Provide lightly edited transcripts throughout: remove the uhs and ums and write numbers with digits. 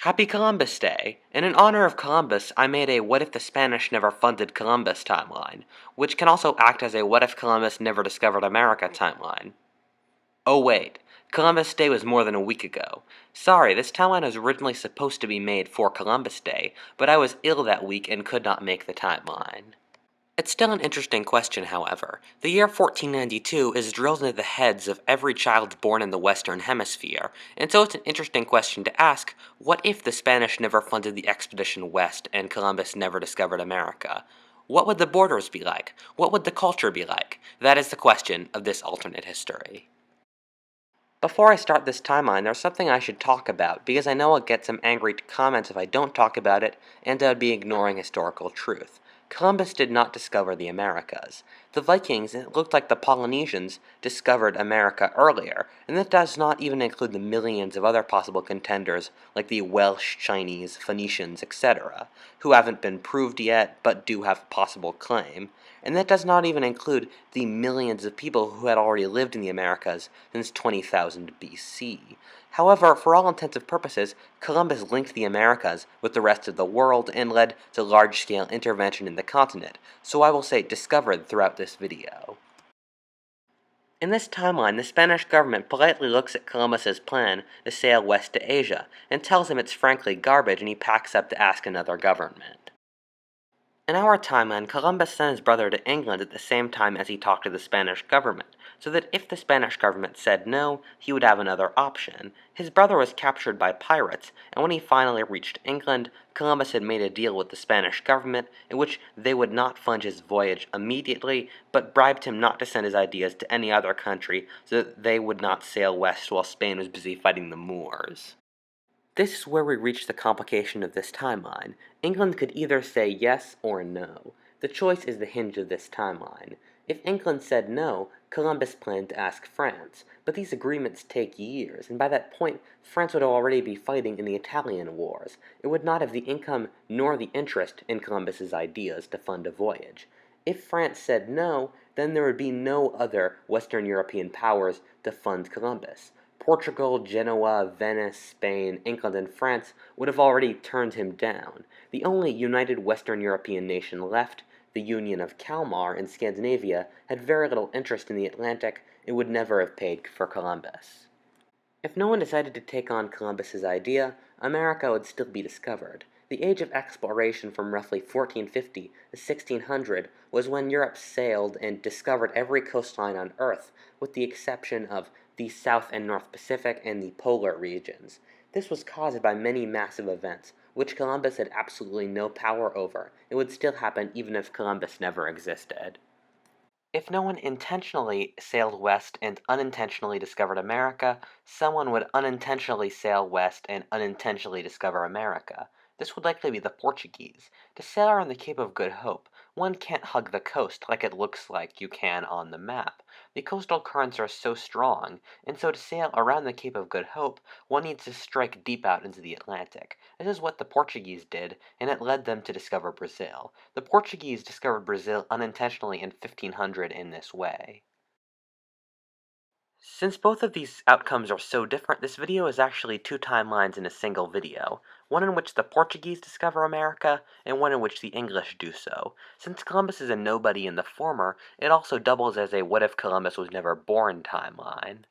Happy Columbus Day! And in honor of Columbus, I made a What If the Spanish Never Funded Columbus timeline, which can also act as a What If Columbus Never Discovered America timeline. Oh wait, Columbus Day was more than a week ago. Sorry, this timeline was originally supposed to be made for Columbus Day, but I was ill that week and could not make the timeline. It's still an interesting question, however. The year 1492 is drilled into the heads of every child born in the Western Hemisphere, and so it's an interesting question to ask, what if the Spanish never funded the expedition west and Columbus never discovered America? What would the borders be like? What would the culture be like? That is the question of this alternate history. Before I start this timeline, there's something I should talk about, because I know I'll get some angry comments if I don't talk about it, and I'd be ignoring historical truth. Columbus did not discover the Americas. The Vikings, and it looked like the Polynesians, discovered America earlier, and that does not even include the millions of other possible contenders, like the Welsh, Chinese, Phoenicians, etc., who haven't been proved yet, but do have possible claim. And that does not even include the millions of people who had already lived in the Americas since 20,000 BC. However, for all intents and purposes, Columbus linked the Americas with the rest of the world and led to large-scale intervention in the continent, so I will say discovered throughout this video. In this timeline, the Spanish government politely looks at Columbus's plan to sail west to Asia, and tells him it's frankly garbage and he packs up to ask another government. In our timeline, Columbus sent his brother to England at the same time as he talked to the Spanish government, so that if the Spanish government said no, he would have another option. His brother was captured by pirates, and when he finally reached England, Columbus had made a deal with the Spanish government in which they would not fund his voyage immediately, but bribed him not to send his ideas to any other country so that they would not sail west while Spain was busy fighting the Moors. This is where we reach the complication of this timeline. England could either say yes or no. The choice is the hinge of this timeline. If England said no, Columbus planned to ask France, but these agreements take years, and by that point, France would already be fighting in the Italian wars. It would not have the income nor the interest in Columbus's ideas to fund a voyage. If France said no, then there would be no other Western European powers to fund Columbus. Portugal, Genoa, Venice, Spain, England, and France would have already turned him down. The only united Western European nation left, the Union of Kalmar in Scandinavia, had very little interest in the Atlantic and would never have paid for Columbus. If no one decided to take on Columbus's idea, America would still be discovered. The age of exploration from roughly 1450 to 1600 was when Europe sailed and discovered every coastline on Earth, with the exception of the South and North Pacific and the polar regions. This was caused by many massive events, which Columbus had absolutely no power over, and would still happen even if Columbus never existed. If no one intentionally sailed west and unintentionally discovered America, someone would unintentionally sail west and unintentionally discover America. This would likely be the Portuguese. To sail around the Cape of Good Hope, one can't hug the coast like it looks like you can on the map. The coastal currents are so strong, and so to sail around the Cape of Good Hope, one needs to strike deep out into the Atlantic. This is what the Portuguese did, and it led them to discover Brazil. The Portuguese discovered Brazil unintentionally in 1500 in this way. Since both of these outcomes are so different, this video is actually two timelines in a single video, one in which the Portuguese discover America, and one in which the English do so. Since Columbus is a nobody in the former, it also doubles as a what if Columbus was never born timeline.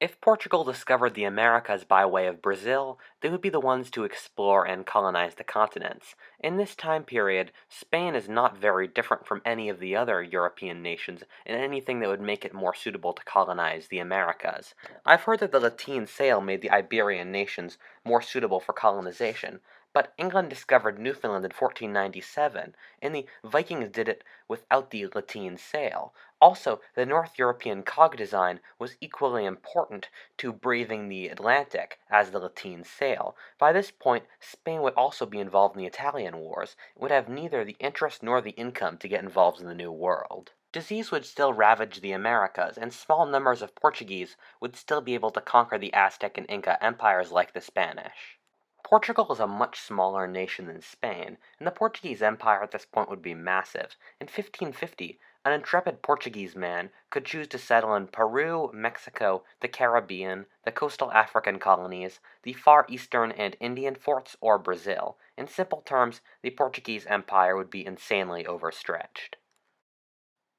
If Portugal discovered the Americas by way of Brazil, they would be the ones to explore and colonize the continents. In this time period, Spain is not very different from any of the other European nations in anything that would make it more suitable to colonize the Americas. I've heard that the Latin sail made the Iberian nations more suitable for colonization, but England discovered Newfoundland in 1497, and the Vikings did it without the Latin sail. Also, the North European cog design was equally important to braving the Atlantic as the Latin sail. By this point, Spain would also be involved in the Italian wars. It would have neither the interest nor the income to get involved in the New World. Disease would still ravage the Americas, and small numbers of Portuguese would still be able to conquer the Aztec and Inca empires like the Spanish. Portugal is a much smaller nation than Spain, and the Portuguese Empire at this point would be massive. In 1550, An intrepid Portuguese man could choose to settle in Peru, Mexico, the Caribbean, the coastal African colonies, the Far Eastern and Indian forts, or Brazil. In simple terms, the Portuguese Empire would be insanely overstretched.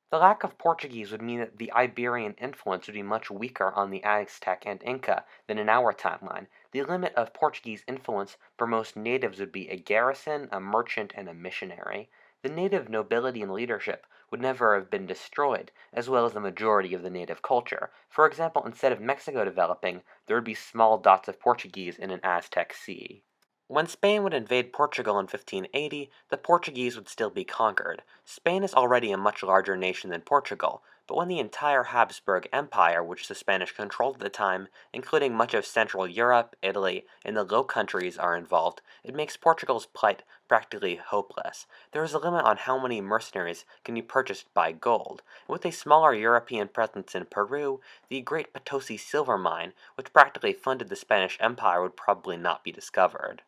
The lack of Portuguese would mean that the Iberian influence would be much weaker on the Aztec and Inca than in our timeline. The limit of Portuguese influence for most natives would be a garrison, a merchant, and a missionary. The native nobility and leadership would never have been destroyed, as well as the majority of the native culture. For example, instead of Mexico developing, there would be small dots of Portuguese in an Aztec sea. When Spain would invade Portugal in 1580, the Portuguese would still be conquered. Spain is already a much larger nation than Portugal, but when the entire Habsburg Empire, which the Spanish controlled at the time, including much of Central Europe, Italy, and the Low Countries, are involved, it makes Portugal's plight practically hopeless. There is a limit on how many mercenaries can be purchased by gold. With a smaller European presence in Peru, the Great Potosi silver mine, which practically funded the Spanish Empire, would probably not be discovered.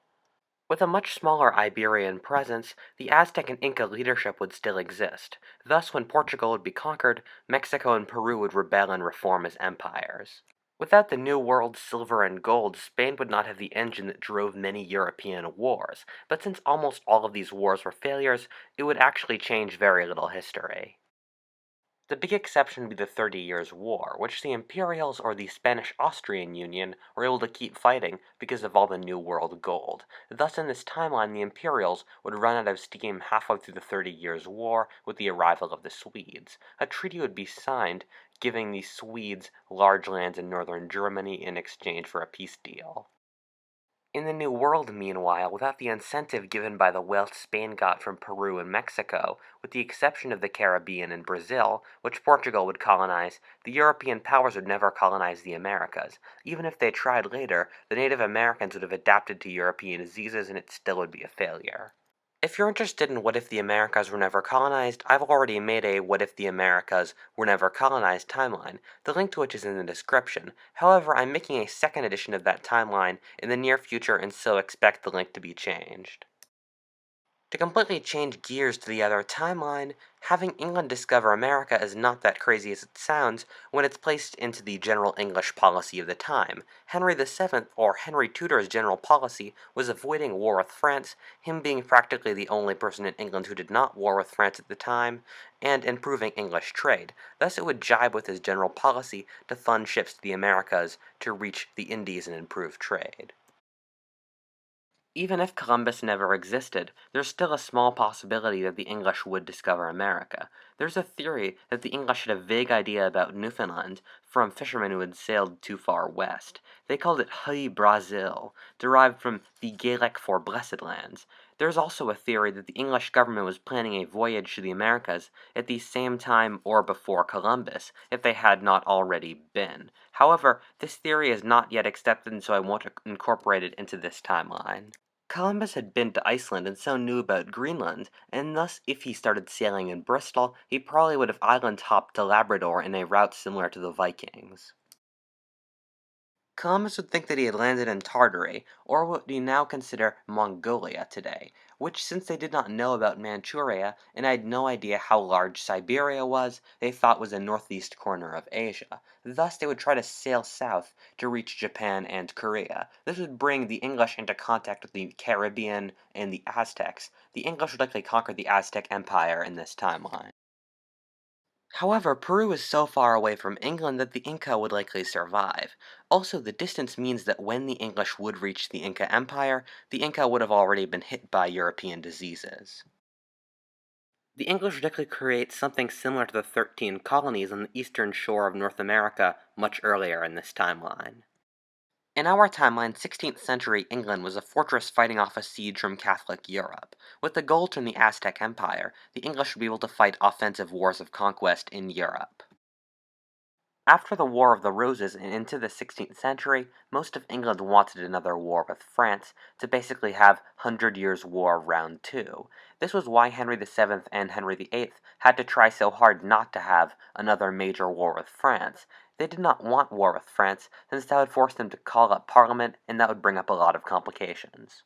With a much smaller Iberian presence, the Aztec and Inca leadership would still exist. Thus, when Portugal would be conquered, Mexico and Peru would rebel and reform as empires. Without the New World's silver and gold, Spain would not have the engine that drove many European wars, but since almost all of these wars were failures, it would actually change very little history. The big exception would be the 30 Years' War, which the Imperials or the Spanish-Austrian Union were able to keep fighting because of all the New World gold. Thus, in this timeline, the Imperials would run out of steam halfway through the 30 Years' War with the arrival of the Swedes. A treaty would be signed, giving the Swedes large lands in northern Germany in exchange for a peace deal. In the New World, meanwhile, without the incentive given by the wealth Spain got from Peru and Mexico, with the exception of the Caribbean and Brazil, which Portugal would colonize, the European powers would never colonize the Americas. Even if they tried later, the Native Americans would have adapted to European diseases and it still would be a failure. If you're interested in what if the Americas were never colonized, I've already made a what if the Americas were never colonized timeline, the link to which is in the description. However, I'm making a second edition of that timeline in the near future and so expect the link to be changed. To completely change gears to the other timeline, having England discover America is not that crazy as it sounds when it's placed into the general English policy of the time. Henry VII, or Henry Tudor's general policy, was avoiding war with France, him being practically the only person in England who did not war with France at the time, and improving English trade. Thus it would jibe with his general policy to fund ships to the Americas to reach the Indies and improve trade. Even if Columbus never existed, there's still a small possibility that the English would discover America. There's a theory that the English had a vague idea about Newfoundland from fishermen who had sailed too far west. They called it Hy Brasil, derived from the Gaelic for Blessed Lands. There's also a theory that the English government was planning a voyage to the Americas at the same time or before Columbus, if they had not already been. However, this theory is not yet accepted, and so I won't incorporate it into this timeline. Columbus had been to Iceland and so knew about Greenland, and thus if he started sailing in Bristol, he probably would have island hopped to Labrador in a route similar to the Vikings. Columbus would think that he had landed in Tartary, or what we now consider Mongolia today, which, since they did not know about Manchuria and had no idea how large Siberia was, they thought was the northeast corner of Asia. Thus, they would try to sail south to reach Japan and Korea. This would bring the English into contact with the Caribbean and the Aztecs. The English would likely conquer the Aztec Empire in this timeline. However, Peru is so far away from England that the Inca would likely survive. Also, the distance means that when the English would reach the Inca Empire, the Inca would have already been hit by European diseases. The English would likely create something similar to the 13 colonies on the eastern shore of North America much earlier in this timeline. In our timeline, 16th century England was a fortress fighting off a siege from Catholic Europe. With the gold from the Aztec Empire, the English would be able to fight offensive wars of conquest in Europe. After the War of the Roses and into the 16th century, most of England wanted another war with France to basically have Hundred Years' War Round 2. This was why Henry VII and Henry VIII had to try so hard not to have another major war with France. They did not want war with France, since that would force them to call up Parliament, and that would bring up a lot of complications.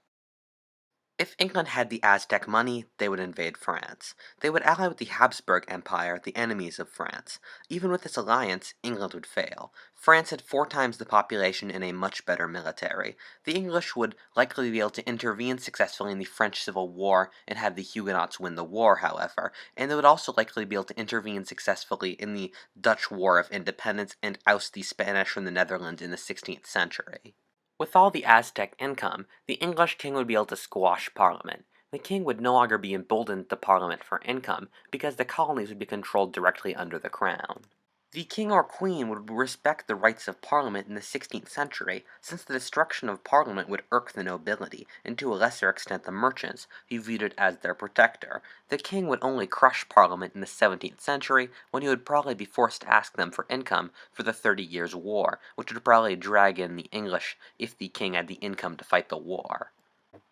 If England had the Aztec money, they would invade France. They would ally with the Habsburg Empire, the enemies of France. Even with this alliance, England would fail. France had 4 times the population and a much better military. The English would likely be able to intervene successfully in the French Civil War and have the Huguenots win the war, however, and they would also likely be able to intervene successfully in the Dutch War of Independence and oust the Spanish from the Netherlands in the 16th century. With all the Aztec income, the English king would be able to squash Parliament. The king would no longer be emboldened to Parliament for income, because the colonies would be controlled directly under the crown. The king or queen would respect the rights of Parliament in the 16th century, since the destruction of Parliament would irk the nobility, and to a lesser extent the merchants, who viewed it as their protector. The king would only crush Parliament in the 17th century, when he would probably be forced to ask them for income for the 30 Years' War, which would probably drag in the English if the king had the income to fight the war.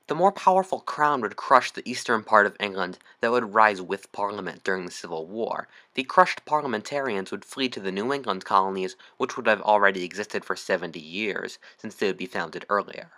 The more powerful crown would crush the eastern part of England that would rise with Parliament during the Civil War. The crushed parliamentarians would flee to the New England colonies, which would have already existed for 70 years, since they would be founded earlier.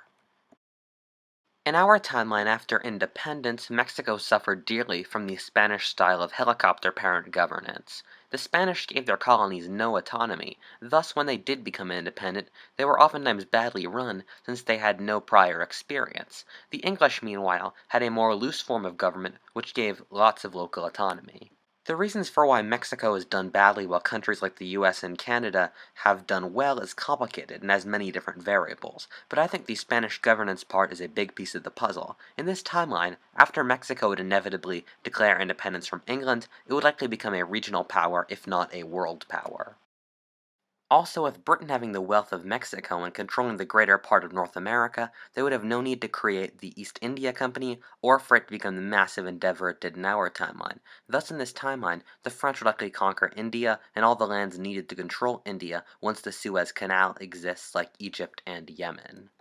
In our timeline after independence, Mexico suffered dearly from the Spanish style of helicopter parent governance. The Spanish gave their colonies no autonomy, thus when they did become independent, they were oftentimes badly run since they had no prior experience. The English, meanwhile, had a more loose form of government which gave lots of local autonomy. The reasons for why Mexico has done badly while countries like the US and Canada have done well is complicated and has many different variables, but I think the Spanish governance part is a big piece of the puzzle. In this timeline, after Mexico would inevitably declare independence from England, it would likely become a regional power, if not a world power. Also, with Britain having the wealth of Mexico and controlling the greater part of North America, they would have no need to create the East India Company or for it to become the massive endeavor it did in our timeline. Thus, in this timeline, the French would likely conquer India and all the lands needed to control India once the Suez Canal exists, like Egypt and Yemen.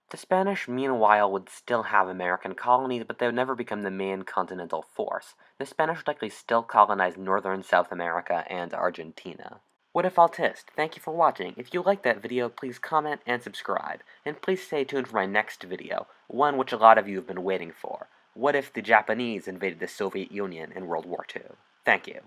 The Spanish, meanwhile, would still have American colonies, but they would never become the main continental force. The Spanish would likely still colonize northern South America and Argentina. What if Altist? Thank you for watching. If you liked that video, please comment and subscribe. And please stay tuned for my next video, one which a lot of you have been waiting for. What if the Japanese invaded the Soviet Union in World War II? Thank you.